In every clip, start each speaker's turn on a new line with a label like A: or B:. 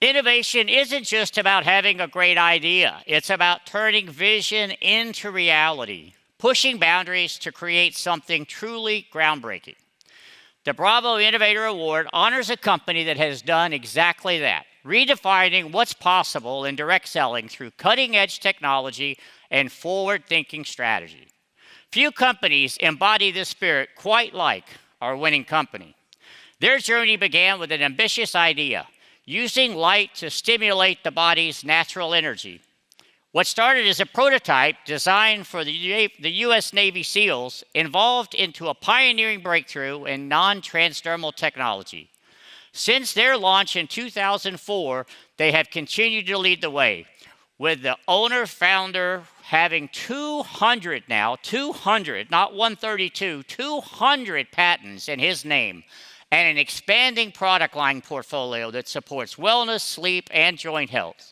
A: Innovation isn't just about having a great idea. It's about turning vision into reality, pushing boundaries to create something truly groundbreaking. The Bravo Innovator Award honors a company that has done exactly that, redefining what's possible in direct selling through cutting-edge technology and forward-thinking strategy. Few companies embody this spirit quite like our winning company. Their journey began with an ambitious idea, using light to stimulate the body's natural energy. What started as a prototype designed for the U.S. Navy SEALs evolved into a pioneering breakthrough in non-transdermal technology. Since their launch in 2004, they have continued to lead the way, with the owner-founder having 200 now, 200, not 132, 200 patents in his name, and an expanding product line portfolio that supports wellness, sleep, and joint health.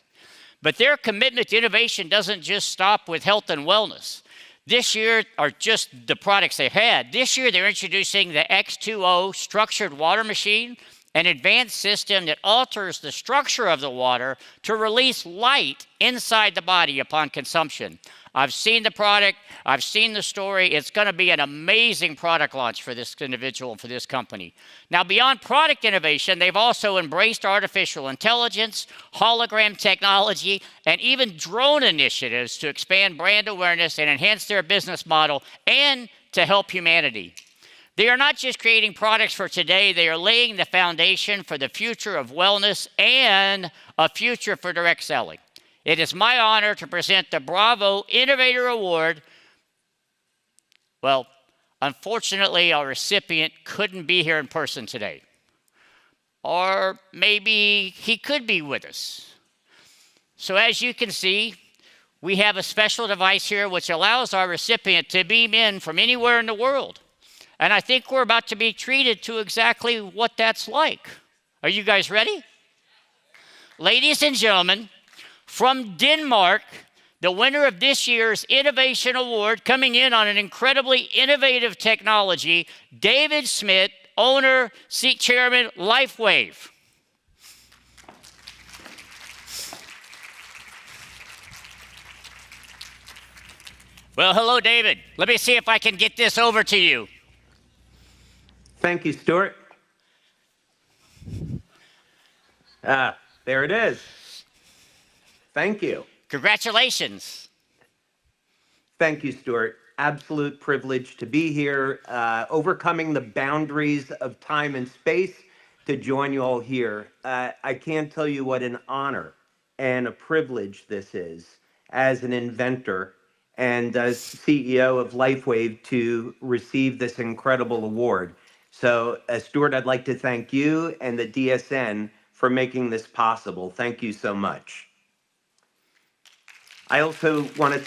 A: But their commitment to innovation doesn't just stop with health and wellness. This year, or just the products they had, this year they're introducing the X2O structured water machine, an advanced system that alters the structure of the water to release light inside the body upon consumption. I've seen the product, I've seen the story. It's going to be an amazing product launch for this individual and for this company. Now, beyond product innovation, they've also embraced artificial intelligence, hologram technology, and even drone initiatives to expand brand awareness and enhance their business model and to help humanity. They are not just creating products for today, they are laying the foundation for the future of wellness and a future for direct selling. It is my honor to present the Bravo Innovator Award. Well, unfortunately, our recipient couldn't be here in person today. Or maybe he could be with us. So as you can see, we have a special device here which allows our recipient to beam in from anywhere in the world. And I think we're about to be treated to exactly what that's like. Are you guys ready? Ladies and gentlemen, from Denmark, the winner of this year's Innovation Award, coming in on an incredibly innovative technology, David Schmidt, owner, chairman, LifeWave. Well, hello, David. Let me see if I can get this over to you.
B: Thank you, Stuart. There it is. Thank you.
A: Congratulations.
B: Thank you, Stuart. Absolute privilege to be here, overcoming the boundaries of time and space to join you all here. I can't tell you what an honor and a privilege this is as an inventor and as CEO of LifeWave to receive this incredible award. So, Stuart, I'd like to thank you and the DSN for making this possible. Thank you so much. I also want to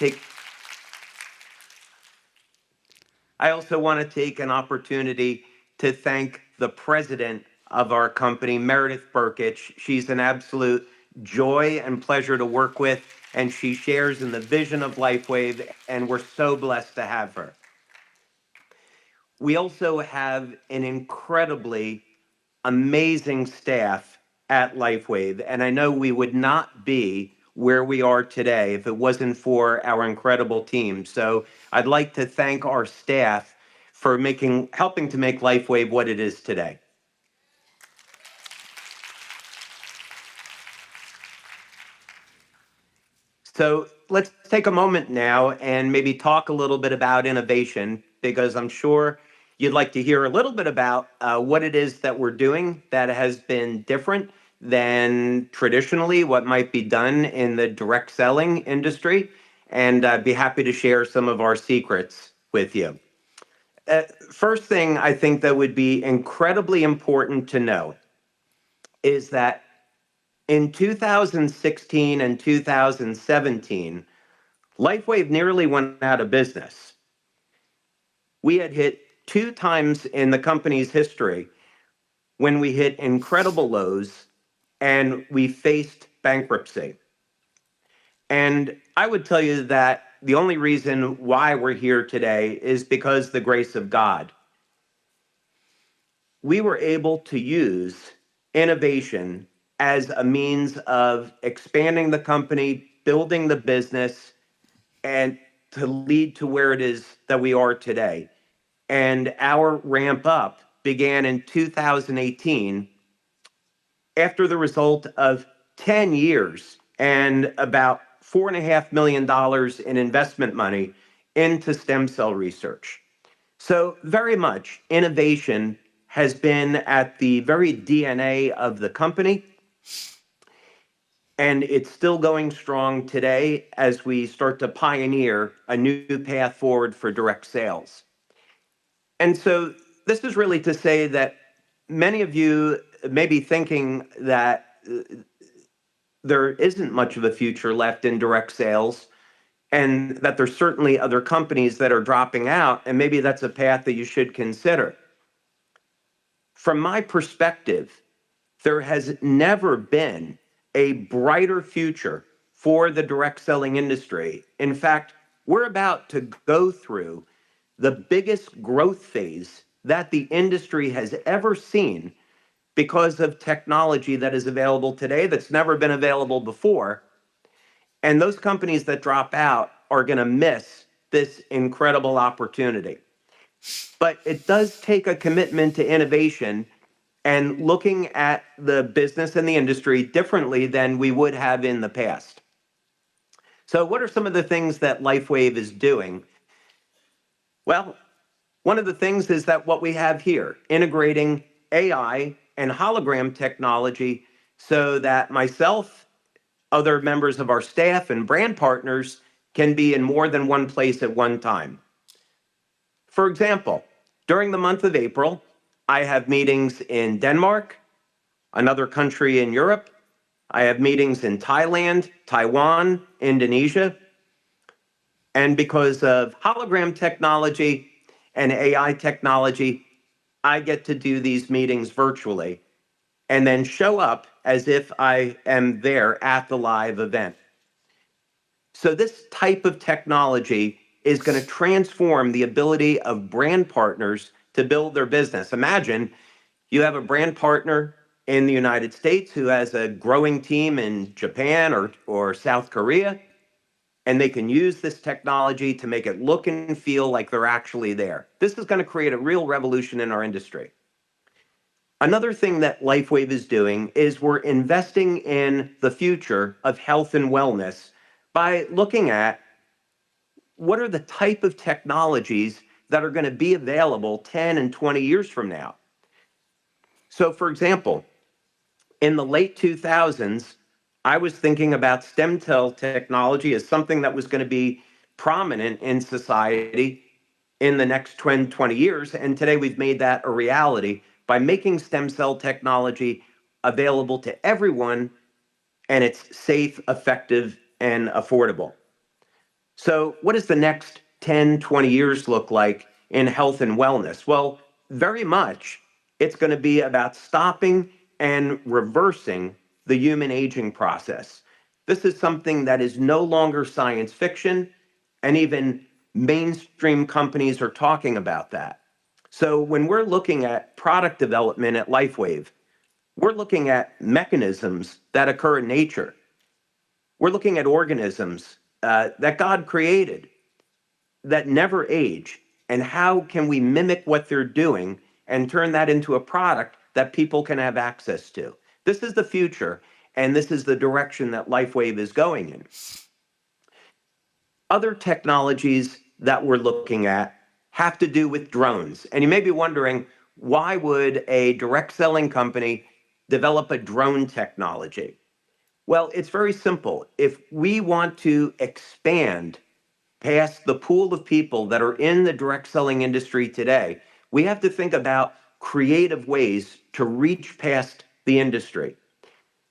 B: take an opportunity to thank the president of our company, Meredith Burkich. She's an absolute joy and pleasure to work with, and she shares in the vision of LifeWave, and we're so blessed to have her. We also have an incredibly amazing staff at LifeWave, and I know we would not be where we are today if it wasn't for our incredible team. So I'd like to thank our staff for helping to make LifeWave what it is today. So let's take a moment now and maybe talk a little bit about innovation, because I'm sure you'd like to hear a little bit about what it is that we're doing that has been different than traditionally what might be done in the direct selling industry, and I'd be happy to share some of our secrets with you. First thing I think that would be incredibly important to know is that in 2016 and 2017, LifeWave nearly went out of business. We had hit 2 times in the company's history when we hit incredible lows and we faced bankruptcy. And I would tell you that the only reason why we're here today is because the grace of God. We were able to use innovation as a means of expanding the company, building the business, and to lead to where it is that we are today. And our ramp up began in 2018 after the result of 10 years and about $4.5 million in investment money into stem cell research. So, very much innovation has been at the very DNA of the company, and it's still going strong today as we start to pioneer a new path forward for direct sales. And so, this is really to say that many of you may be thinking that there isn't much of a future left in direct sales, and that there's certainly other companies that are dropping out, and maybe that's a path that you should consider. From my perspective, there has never been a brighter future for the direct selling industry. In fact, we're about to go through the biggest growth phase that the industry has ever seen because of technology that is available today that's never been available before. And those companies that drop out are going to miss this incredible opportunity. But it does take a commitment to innovation and looking at the business and the industry differently than we would have in the past. So, what are some of the things that LifeWave is doing? Well, one of the things is that what we have here, integrating AI and hologram technology so that myself, other members of our staff, and brand partners can be in more than one place at one time. For example, during the month of April, I have meetings in Denmark, another country in Europe. I have meetings in Thailand, Taiwan, Indonesia. And because of hologram technology and AI technology, I get to do these meetings virtually and then show up as if I am there at the live event. So this type of technology is going to transform the ability of brand partners to build their business. Imagine you have a brand partner in the United States who has a growing team in Japan or South Korea, and they can use this technology to make it look and feel like they're actually there. This is going to create a real revolution in our industry. Another thing that LifeWave is doing is we're investing in the future of health and wellness by looking at what are the type of technologies that are going to be available 10 and 20 years from now. So, for example, in the late 2000s, I was thinking about stem cell technology as something that was going to be prominent in society in the next 10, 20 years. And today we've made that a reality by making stem cell technology available to everyone, and it's safe, effective, and affordable. So, what does the next 10, 20 years look like in health and wellness? Well, very much it's going to be about stopping and reversing the human aging process. This is something that is no longer science fiction, and even mainstream companies are talking about that. So, when we're looking at product development at LifeWave, we're looking at mechanisms that occur in nature. We're looking at organisms that God created that never age, and how can we mimic what they're doing and turn that into a product that people can have access to. This is the future, and this is the direction that LifeWave is going in. Other technologies that we're looking at have to do with drones. And you may be wondering, why would a direct selling company develop a drone technology? Well, it's very simple. If we want to expand past the pool of people that are in the direct selling industry today, we have to think about creative ways to reach past the industry.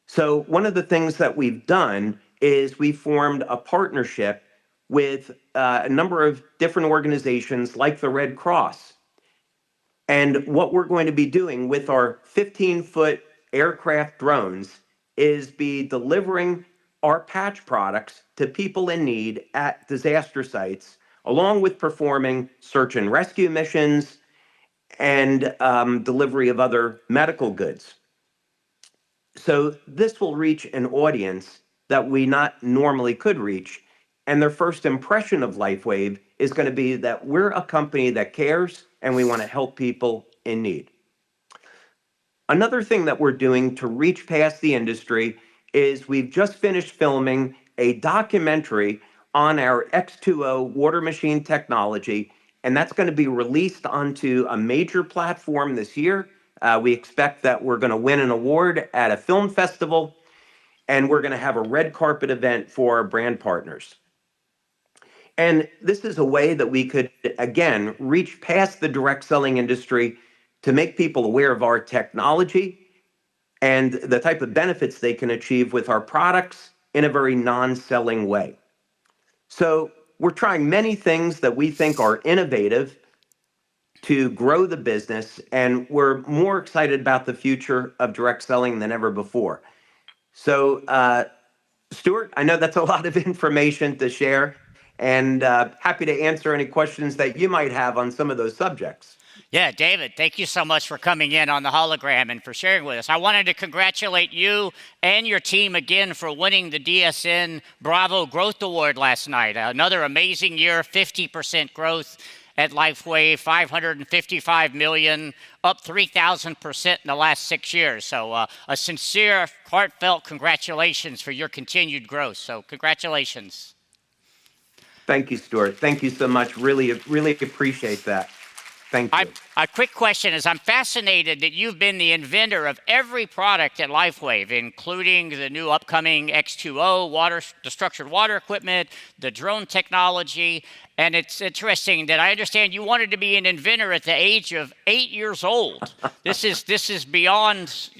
B: So one of the things that we've done is we formed a partnership with a number of different organizations like the Red Cross. And what we're going to be doing with our 15-foot aircraft drones is be delivering our patch products to people in need at disaster sites, along with performing search and rescue missions and delivery of other medical goods. So this will reach an audience that we not normally could reach. And their first impression of LifeWave is going to be that we're a company that cares and we want to help people in need. Another thing that we're doing to reach past the industry is we've just finished filming a documentary on our X2O water machine technology, and that's going to be released onto a major platform this year. We expect that we're going to win an award at a film festival, and we're going to have a red carpet event for our brand partners. And this is a way that we could, again, reach past the direct selling industry to make people aware of our technology and the type of benefits they can achieve with our products in a very non-selling way. So we're trying many things that we think are innovative to grow the business, and we're more excited about the future of direct selling than ever before. So, Stuart, I know that's a lot of information to share, and happy to answer any questions that you might have on some of those subjects.
A: Yeah, David, thank you so much for coming in on the hologram and for sharing with us. I wanted to congratulate you and your team again for winning the DSN Bravo Growth Award last night. Another amazing year, 50% growth at LifeWave, 555 million, up 3,000% in the last 6 years. So a sincere, heartfelt congratulations for your continued growth. So congratulations.
B: Thank you, Stuart. Thank you so much. Really, really appreciate that. Thank you.
A: A quick question is, I'm fascinated that you've been the inventor of every product at LifeWave, including the new upcoming X2O, the structured water equipment, the drone technology. And it's interesting that I understand you wanted to be an inventor at the age of 8 years old. This is beyond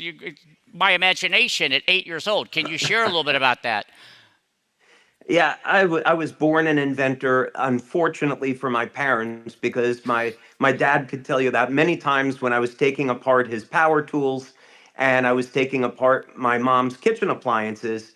A: my imagination at 8 years old. Can you share a little bit about that?
B: Yeah, I was born an inventor, unfortunately for my parents, because my dad could tell you that many times when I was taking apart his power tools and I was taking apart my mom's kitchen appliances,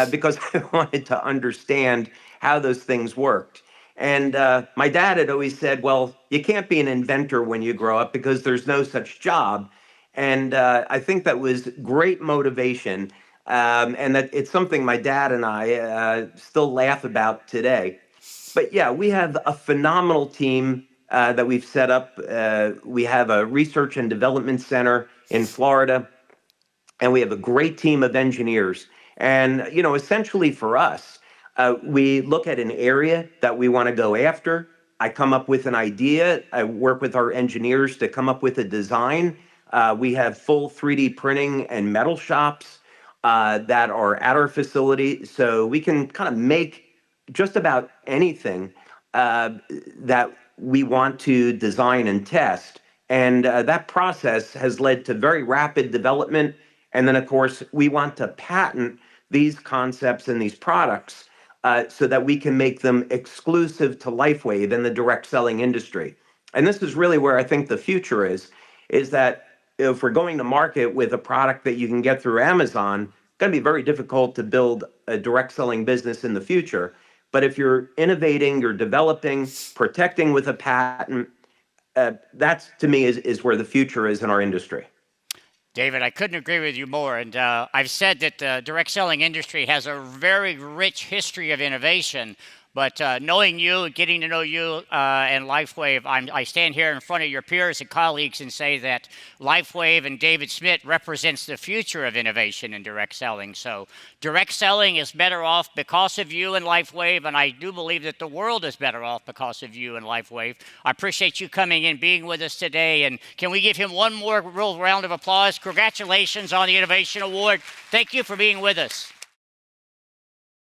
B: because I wanted to understand how those things worked. And my dad had always said, well, you can't be an inventor when you grow up because there's no such job. And I think that was great motivation. And that it's something my dad and I still laugh about today. But yeah, we have a phenomenal team that we've set up. We have a research and development center in Florida, and we have a great team of engineers. And, you know, essentially for us, we look at an area that we want to go after. I come up with an idea. I work with our engineers to come up with a design. We have full 3D printing and metal shops that are at our facility. So we can kind of make just about anything that we want to design and test. And that process has led to very rapid development. And then, of course, we want to patent these concepts and these products so that we can make them exclusive to LifeWave in the direct selling industry. And this is really where I think the future is that if we're going to market with a product that you can get through Amazon, it's going to be very difficult to build a direct selling business in the future. But if you're innovating, you're developing, protecting with a patent, that's to me is where the future is in our industry.
A: David, I couldn't agree with you more. And I've said that the direct selling industry has a very rich history of innovation. But knowing you, getting to know you and LifeWave, I stand here in front of your peers and colleagues and say that LifeWave and David Schmidt represents the future of innovation in direct selling. So direct selling is better off because of you and LifeWave, and I do believe that the world is better off because of you and LifeWave. I appreciate you coming in, being with us today, and can we give him one more real round of applause? Congratulations on the Innovation Award. Thank you for being with us.